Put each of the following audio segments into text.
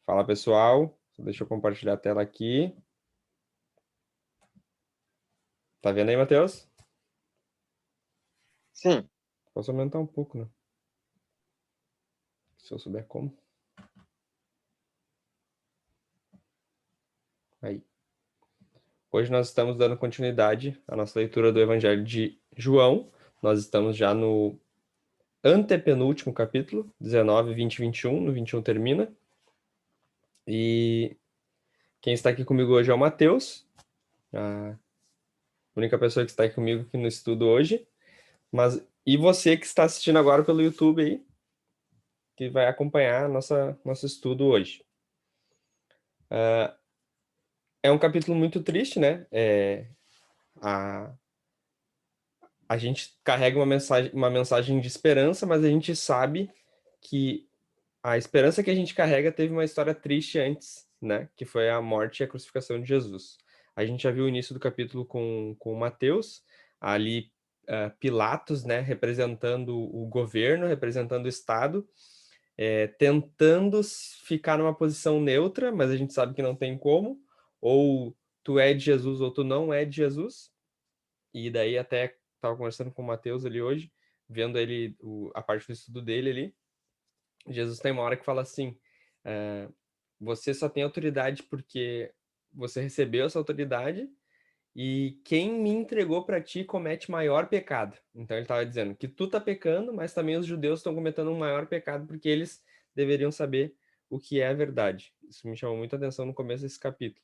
Fala, pessoal. Deixa eu compartilhar a tela aqui. Tá vendo aí, Matheus? Sim, Posso aumentar um pouco, né? Se eu souber como. Aí. Hoje nós estamos dando continuidade à nossa leitura do Evangelho de João. Nós estamos já no antepenúltimo capítulo, 19, 20 e 21. No 21 termina. E quem está aqui comigo hoje é o Matheus, a única pessoa que está aqui comigo aqui no estudo hoje. E você que está assistindo agora pelo YouTube aí, que vai acompanhar nosso estudo hoje. É um capítulo muito triste, né? A, a gente carrega uma mensagem de esperança, mas a gente sabe que a esperança que a gente carrega teve uma história triste antes, né? Que foi a morte e a crucificação de Jesus. A gente já viu o início do capítulo com Mateus, ali Pilatos, né? Representando o governo, representando o Estado, tentando ficar numa posição neutra, mas a gente sabe que não tem como. Ou tu é de Jesus ou tu não é de Jesus. E daí até estava conversando com o Matheus ali hoje, vendo ele a parte do estudo dele ali. Jesus tem uma hora que fala assim: você só tem autoridade porque você recebeu essa autoridade e quem me entregou para ti comete maior pecado. Então ele estava dizendo que tu tá pecando, mas também os judeus estão cometendo um maior pecado porque eles deveriam saber o que é a verdade. Isso me chamou muita atenção no começo desse capítulo.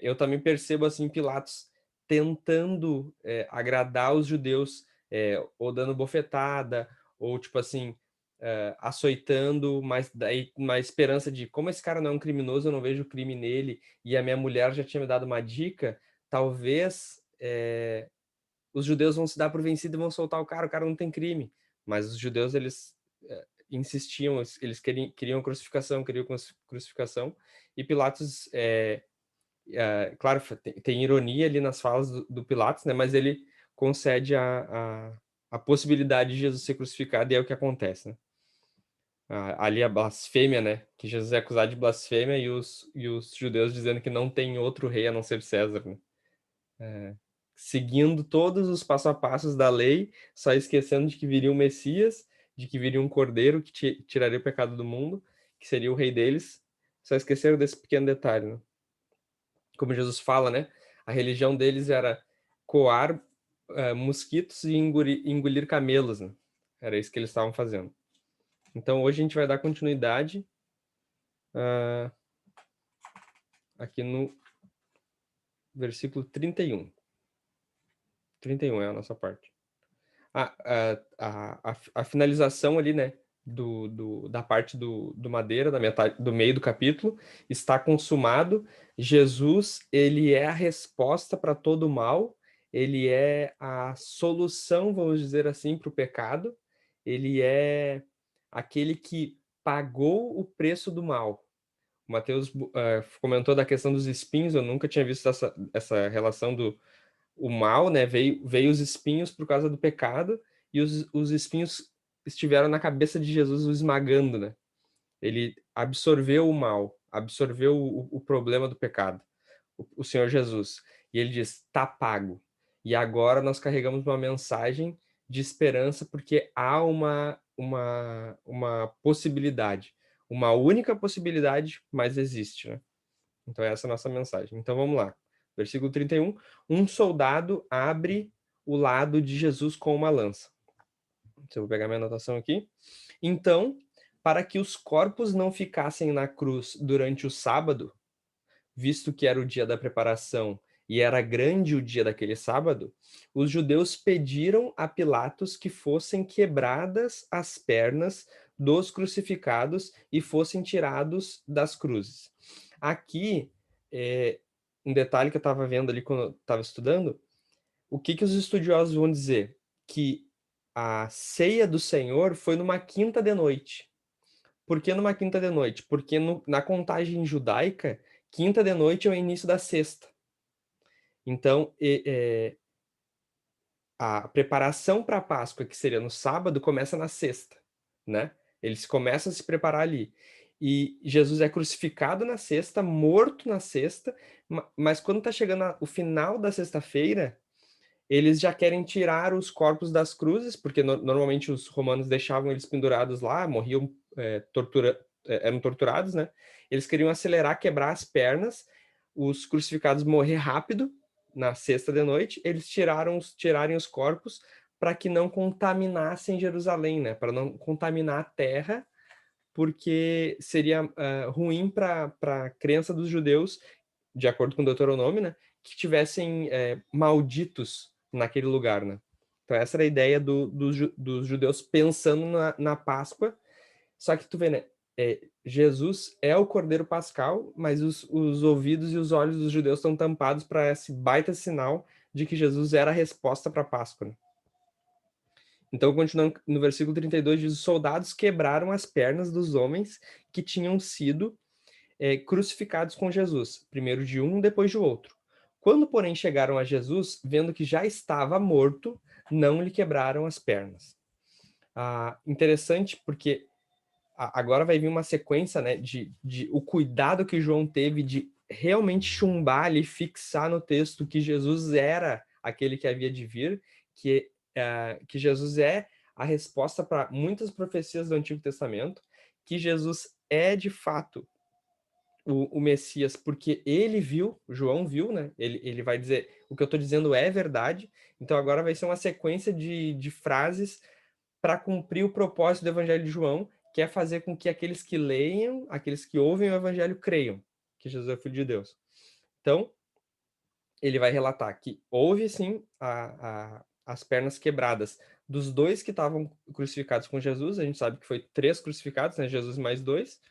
Eu também percebo assim Pilatos tentando agradar os judeus, ou dando bofetada, ou tipo assim, açoitando, mas daí uma esperança de como esse cara não é um criminoso, eu não vejo crime nele, e a minha mulher já tinha me dado uma dica, talvez os judeus vão se dar por vencido e vão soltar o cara não tem crime. Mas os judeus, eles insistiam, eles queriam crucificação, crucificação, e Pilatos claro, tem ironia ali nas falas do Pilatos, né? Mas ele concede a possibilidade de Jesus ser crucificado e é o que acontece, né? Ali a blasfêmia, né? Que Jesus é acusado de blasfêmia e os judeus dizendo que não tem outro rei a não ser César, né? Seguindo todos os passo a passos da lei, só esquecendo de que viria um Messias, de que viria um Cordeiro que tiraria o pecado do mundo, que seria o rei deles. Só esqueceram desse pequeno detalhe, né? Como Jesus fala, né? A religião deles era coar mosquitos e engolir camelos, né? Era isso que eles estavam fazendo. Então hoje a gente vai dar continuidade aqui no versículo 31. 31 é a nossa parte. A finalização ali, né? Da parte do madeira, da metade, do meio do capítulo, está consumado. Jesus, ele é a resposta para todo o mal, ele é a solução, vamos dizer assim, para o pecado, ele é aquele que pagou o preço do mal. O Mateus comentou da questão dos espinhos, eu nunca tinha visto essa relação do o mal, né? Veio os espinhos por causa do pecado, e os espinhos estiveram na cabeça de Jesus, o esmagando, né? Ele absorveu o mal, absorveu o problema do pecado, o Senhor Jesus. E ele diz: tá pago. E agora nós carregamos uma mensagem de esperança, porque há uma possibilidade. Uma única possibilidade, mas existe, né? Então, essa é a nossa mensagem. Então, vamos lá. Versículo 31. Um soldado abre o lado de Jesus com uma lança. Eu vou pegar minha anotação aqui. Então, para que os corpos não ficassem na cruz durante o sábado, visto que era o dia da preparação e era grande o dia daquele sábado, os judeus pediram a Pilatos que fossem quebradas as pernas dos crucificados e fossem tirados das cruzes. Aqui, é, um detalhe que eu estava vendo ali quando eu estava estudando, o que os estudiosos vão dizer? Que a ceia do Senhor foi numa quinta de noite. Por que numa quinta de noite? Porque na contagem judaica, quinta de noite é o início da sexta. Então, a preparação para a Páscoa, que seria no sábado, começa na sexta, né? Eles começam a se preparar ali. e Jesus é crucificado na sexta, morto na sexta, mas quando está chegando o final da sexta-feira, eles já querem tirar os corpos das cruzes, porque normalmente os romanos deixavam eles pendurados lá, morriam, eram torturados, né? Eles queriam acelerar, quebrar as pernas, os crucificados morrer rápido, na sexta de noite, eles tirarem os corpos para que não contaminassem Jerusalém, né? Para não contaminar a terra, porque seria ruim para a crença dos judeus, de acordo com o Deuteronômio, né? Que tivessem malditos naquele lugar, né? Então essa era a ideia dos judeus pensando na Páscoa. Só que tu vê, né? Jesus é o Cordeiro Pascal, mas os ouvidos e os olhos dos judeus estão tampados para esse baita sinal de que Jesus era a resposta para a Páscoa, né? Então, continuando no versículo 32, diz: os soldados quebraram as pernas dos homens que tinham sido crucificados com Jesus, primeiro de um, depois de outro. Quando, porém, chegaram a Jesus, vendo que já estava morto, não lhe quebraram as pernas. Interessante, porque agora vai vir uma sequência, né, de o cuidado que João teve de realmente chumbar ali, fixar no texto que Jesus era aquele que havia de vir, que Jesus é a resposta para muitas profecias do Antigo Testamento, que Jesus é de fato o Messias, porque ele viu, João viu, né? Ele vai dizer, o que eu estou dizendo é verdade. Então agora vai ser uma sequência de frases para cumprir o propósito do Evangelho de João, que é fazer com que aqueles que leiam, aqueles que ouvem o Evangelho, creiam que Jesus é o Filho de Deus. Então, ele vai relatar que houve, sim, as pernas quebradas dos dois que estavam crucificados com Jesus. A gente sabe que foi 3 crucificados, né? Jesus mais 2.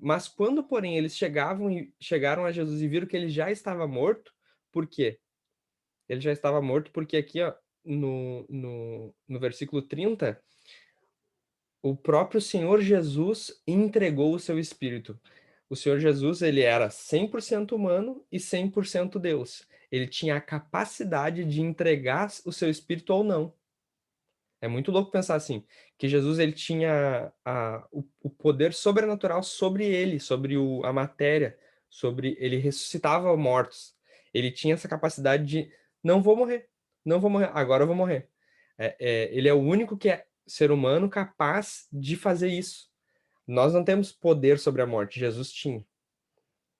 Mas quando, porém, eles chegaram a Jesus e viram que ele já estava morto, por quê? Ele já estava morto porque aqui, ó, no versículo 30, o próprio Senhor Jesus entregou o seu espírito. O Senhor Jesus, ele era 100% humano e 100% Deus. Ele tinha a capacidade de entregar o seu espírito ou não. É muito louco pensar assim, que Jesus ele tinha o poder sobrenatural sobre ele, sobre a matéria, sobre ele ressuscitava mortos. Ele tinha essa capacidade de não vou morrer, não vou morrer, agora eu vou morrer. Ele é o único que é ser humano capaz de fazer isso. Nós não temos poder sobre a morte, Jesus tinha.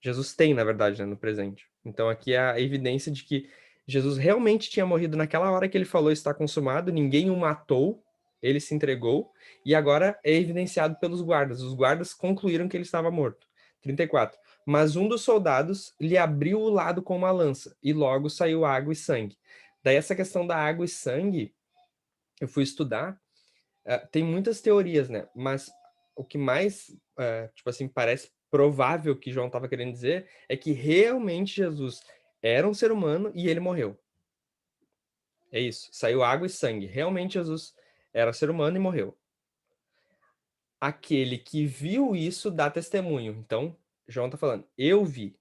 Jesus tem, na verdade, né, no presente. Então aqui é a evidência de que Jesus realmente tinha morrido naquela hora que ele falou está consumado, ninguém o matou, ele se entregou, e agora é evidenciado pelos guardas. Os guardas concluíram que ele estava morto. 34. Mas um dos soldados lhe abriu o lado com uma lança, e logo saiu água e sangue. Daí essa questão da água e sangue, eu fui estudar, tem muitas teorias, né? Mas o que mais, tipo assim, parece provável que João estava querendo dizer é que realmente Jesus era um ser humano e ele morreu. É isso. Saiu água e sangue. Realmente Jesus era ser humano e morreu. Aquele que viu isso dá testemunho. Então, João está falando, eu vi.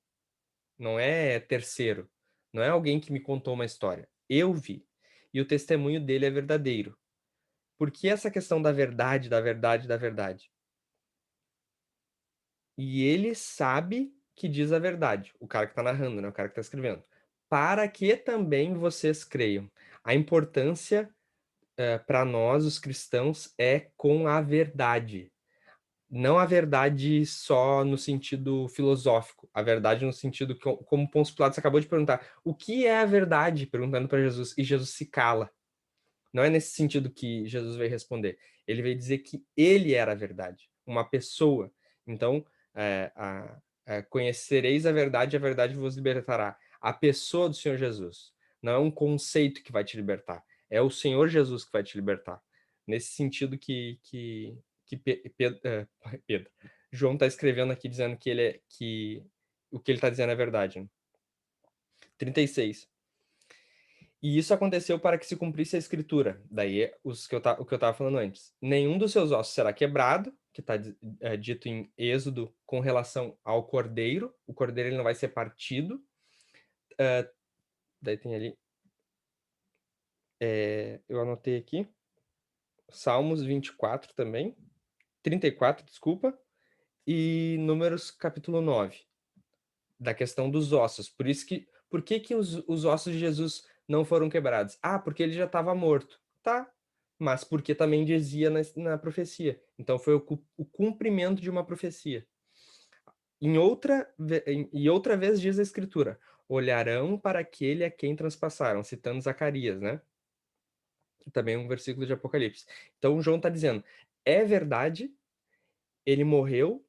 Não é terceiro. Não é alguém que me contou uma história. Eu vi. E o testemunho dele é verdadeiro. Por que essa questão da verdade, da verdade, da verdade? E ele sabe que diz a verdade, o cara que está narrando, né? O cara que está escrevendo. Para que também vocês creiam. A importância para nós, os cristãos, é com a verdade. Não a verdade só no sentido filosófico, a verdade no sentido que, como Pôncio Pilatos acabou de perguntar, o que é a verdade? Perguntando para Jesus, e Jesus se cala. Não é nesse sentido que Jesus veio responder. Ele veio dizer que ele era a verdade, uma pessoa. Então, conhecereis a verdade vos libertará. A pessoa do Senhor Jesus. Não é um conceito que vai te libertar. É o Senhor Jesus que vai te libertar. Nesse sentido Pedro, João está escrevendo aqui dizendo que o que ele está dizendo é verdade. Né? 36. E isso aconteceu para que se cumprisse a escritura. Daí, o que eu estava falando antes. Nenhum dos seus ossos será quebrado, que está dito em Êxodo com relação ao cordeiro. O cordeiro ele não vai ser partido. Daí tem ali. Eu anotei aqui. Salmos 24 também. 34, desculpa. e Números capítulo 9, da questão dos ossos. Por que que os ossos de Jesus não foram quebrados? Ah, porque ele já estava morto. Tá, mas porque também dizia na profecia. Então foi o cumprimento de uma profecia. E outra vez diz a Escritura: olharão para aquele a quem transpassaram, citando Zacarias, né? Que também é um versículo de Apocalipse. Então João está dizendo: é verdade, ele morreu,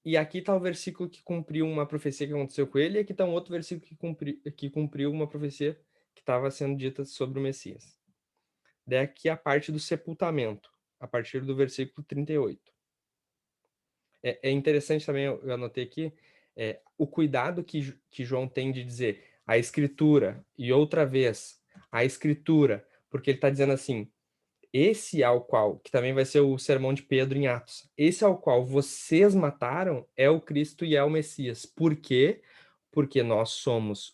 e aqui está o versículo que cumpriu uma profecia que aconteceu com ele, e aqui está um outro versículo que cumpriu uma profecia que estava sendo dita sobre o Messias. Daí aqui a parte do sepultamento, a partir do versículo 38. É interessante também, eu anotei aqui, o cuidado que João tem de dizer a Escritura, e outra vez, a Escritura, porque ele está dizendo assim, esse ao qual, que também vai ser o sermão de Pedro em Atos, esse ao qual vocês mataram é o Cristo e é o Messias. Por quê? Porque nós somos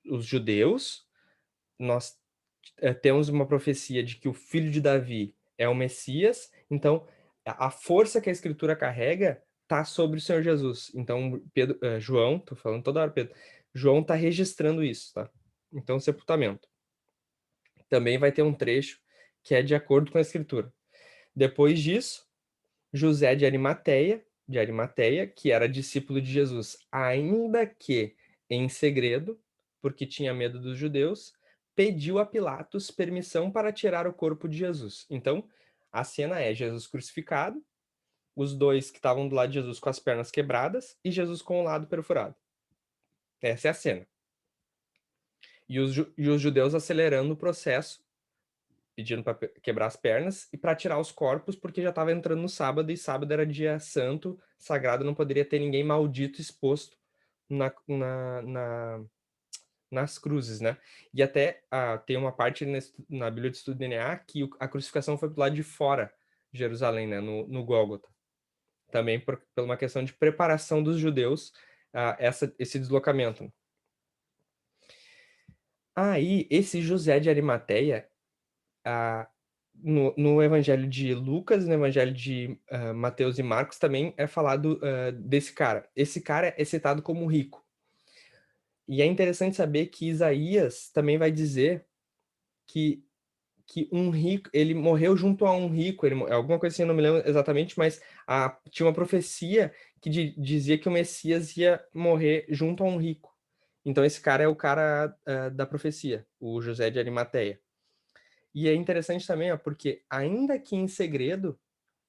os judeus, nós temos uma profecia de que o filho de Davi é o Messias, então a força que a Escritura carrega está sobre o Senhor Jesus. Então, João, tô falando toda hora, Pedro, João está registrando isso, tá? Então, sepultamento. Também vai ter um trecho que é de acordo com a Escritura. Depois disso, José de Arimateia, que era discípulo de Jesus, ainda que em segredo, porque tinha medo dos judeus, pediu a Pilatos permissão para tirar o corpo de Jesus. Então, a cena é Jesus crucificado, os dois que estavam do lado de Jesus com as pernas quebradas e Jesus com o lado perfurado. Essa é a cena. E os judeus acelerando o processo, pedindo para quebrar as pernas e para tirar os corpos, porque já estava entrando no sábado, e sábado era dia santo, sagrado, não poderia ter ninguém maldito exposto nas cruzes, né? E até tem uma parte na Bíblia de Estudo do DNA que a crucificação foi pro lado de fora de Jerusalém, né? No Gólgota. Também por uma questão de preparação dos judeus a esse deslocamento. Aí, esse José de Arimateia, no Evangelho de Lucas, no Evangelho de Mateus e Marcos, também é falado desse cara. Esse cara é citado como rico. E é interessante saber que Isaías também vai dizer que um rico, ele morreu junto a um rico, alguma coisa assim, eu não me lembro exatamente, mas tinha uma profecia que dizia que o Messias ia morrer junto a um rico. Então esse cara é o cara da profecia, o José de Arimateia. E é interessante também, ó, porque ainda que em segredo,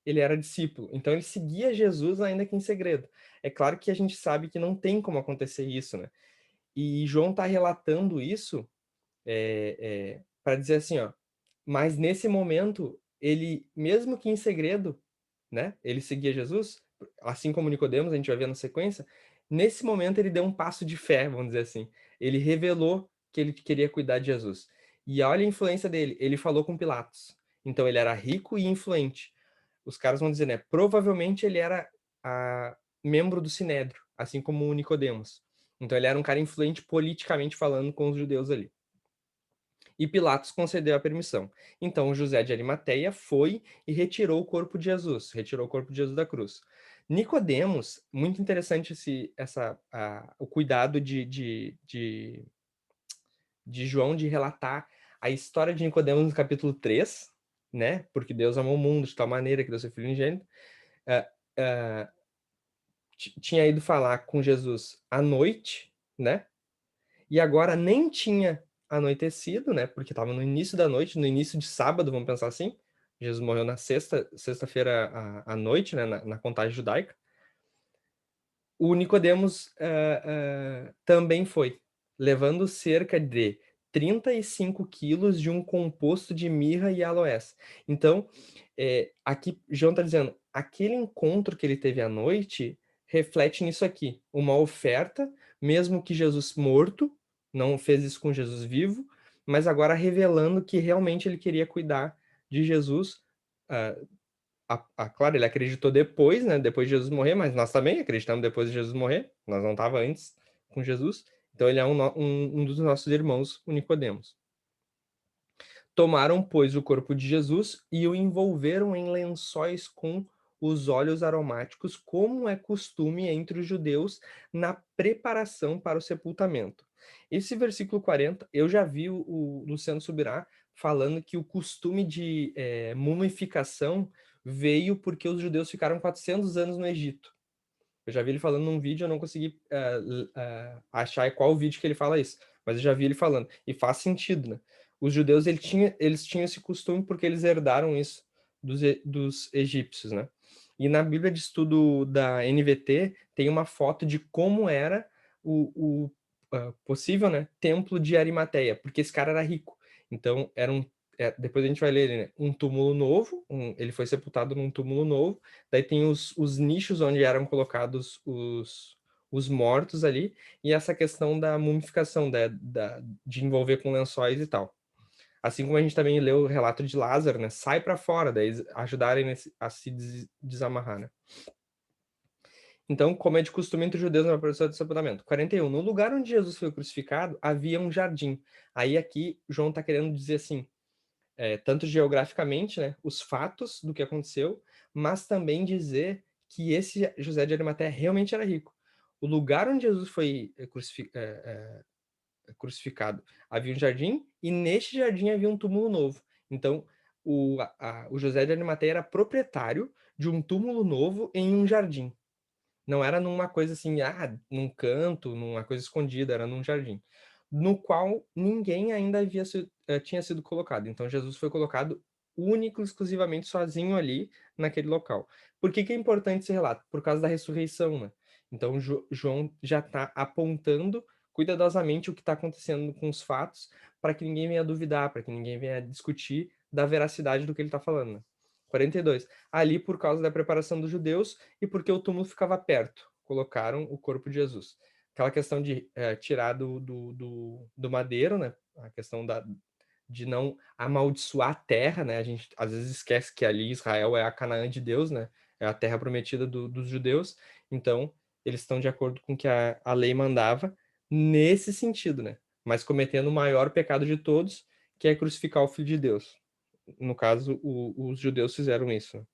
ele era discípulo. Então ele seguia Jesus ainda que em segredo. É claro que a gente sabe que não tem como acontecer isso, né? E João está relatando isso para dizer assim, ó, mas nesse momento, ele, mesmo que em segredo, né, ele seguia Jesus, assim como Nicodemos, a gente vai ver na sequência, nesse momento ele deu um passo de fé, vamos dizer assim. Ele revelou que ele queria cuidar de Jesus. E olha a influência dele, ele falou com Pilatos. Então ele era rico e influente. Os caras vão dizer, né, provavelmente ele era membro do Sinédrio, assim como o Nicodemos. Então ele era um cara influente politicamente falando com os judeus ali. E Pilatos concedeu a permissão. Então José de Arimateia foi e retirou o corpo de Jesus, retirou o corpo de Jesus da cruz. Nicodemos, muito interessante o cuidado de João de relatar a história de Nicodemos no capítulo 3, né? Porque Deus amou o mundo de tal maneira que deu seu filho unigênito. Ah, ah, tinha ido falar com Jesus à noite, né? E agora nem tinha anoitecido, né? Porque estava no início da noite, no início de sábado, vamos pensar assim. Jesus morreu na sexta-feira à noite, né? Na contagem judaica. O Nicodemos também foi, levando cerca de 35 quilos de um composto de mirra e aloés. Então, aqui João está dizendo, aquele encontro que ele teve à noite reflete nisso aqui, uma oferta, mesmo que Jesus morto, não fez isso com Jesus vivo, mas agora revelando que realmente ele queria cuidar de Jesus. Claro, ele acreditou depois, né? Depois de Jesus morrer, mas nós também acreditamos depois de Jesus morrer. Nós não estava antes com Jesus. Então ele é um dos nossos irmãos, o Nicodemos. Tomaram, pois, o corpo de Jesus e o envolveram em lençóis com os óleos aromáticos, como é costume entre os judeus na preparação para o sepultamento. Esse versículo 40, eu já vi o Luciano Subirá falando que o costume de mumificação veio porque os judeus ficaram 400 anos no Egito. Eu já vi ele falando num vídeo, eu não consegui achar qual vídeo que ele fala isso, mas eu já vi ele falando. E faz sentido, né? Os judeus eles tinham esse costume porque eles herdaram isso dos egípcios, né? E na Bíblia de Estudo da NVT tem uma foto de como era o possível, né, templo de Arimateia, porque esse cara era rico. Então, depois a gente vai ler ele, né? Um túmulo novo, ele foi sepultado num túmulo novo. Daí tem os nichos onde eram colocados os mortos ali, e essa questão da mumificação, de envolver com lençóis e tal. Assim como a gente também leu o relato de Lázaro, né? Sai para fora, daí ajudarem a se desamarrar, né? Então, como é de costume entre os judeus na preparação do sepultamento. 41. No lugar onde Jesus foi crucificado, havia um jardim. Aí aqui, João está querendo dizer assim, tanto geograficamente, né, os fatos do que aconteceu, mas também dizer que esse José de Arimateia realmente era rico. O lugar onde Jesus foi crucificado havia um jardim, e neste jardim havia um túmulo novo. Então, o José de Arimateia era proprietário de um túmulo novo em um jardim. Não era numa coisa assim, num canto, numa coisa escondida, era num jardim, no qual ninguém ainda tinha sido colocado. Então Jesus foi colocado único, exclusivamente sozinho ali naquele local. Por que que é importante esse relato? Por causa da ressurreição, né? Então João já está apontando cuidadosamente o que está acontecendo com os fatos, para que ninguém venha duvidar, para que ninguém venha discutir da veracidade do que ele está falando, né? 42. Ali, por causa da preparação dos judeus e porque o túmulo ficava perto, colocaram o corpo de Jesus. Aquela questão de tirar do madeiro, né? A questão de não amaldiçoar a terra, né? A gente às vezes esquece que ali Israel é a Canaã de Deus, né? É a terra prometida dos judeus. Então, eles estão de acordo com o que a lei mandava nesse sentido, né? Mas cometendo o maior pecado de todos, que é crucificar o Filho de Deus. No caso, os judeus fizeram isso.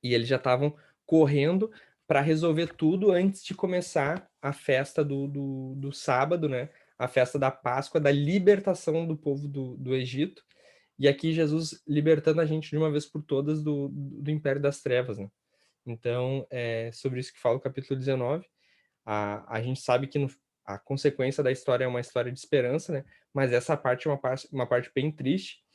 E eles já estavam correndo para resolver tudo antes de começar a festa do sábado, né? A festa da Páscoa, da libertação do povo do Egito. E aqui Jesus libertando a gente de uma vez por todas do império das trevas, né? Então, é sobre isso que fala o capítulo 19. A gente sabe que a consequência da história é uma história de esperança, né? Mas essa parte é uma parte bem triste.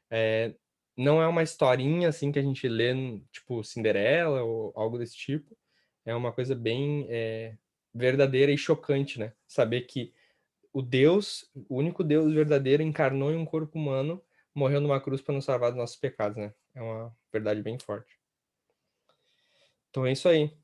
É, não é uma historinha assim que a gente lê, tipo Cinderela ou algo desse tipo. É uma coisa bem verdadeira e chocante, né? Saber que o único Deus verdadeiro, encarnou em um corpo humano, morreu numa cruz para nos salvar dos nossos pecados, né? É uma verdade bem forte. Então é isso aí.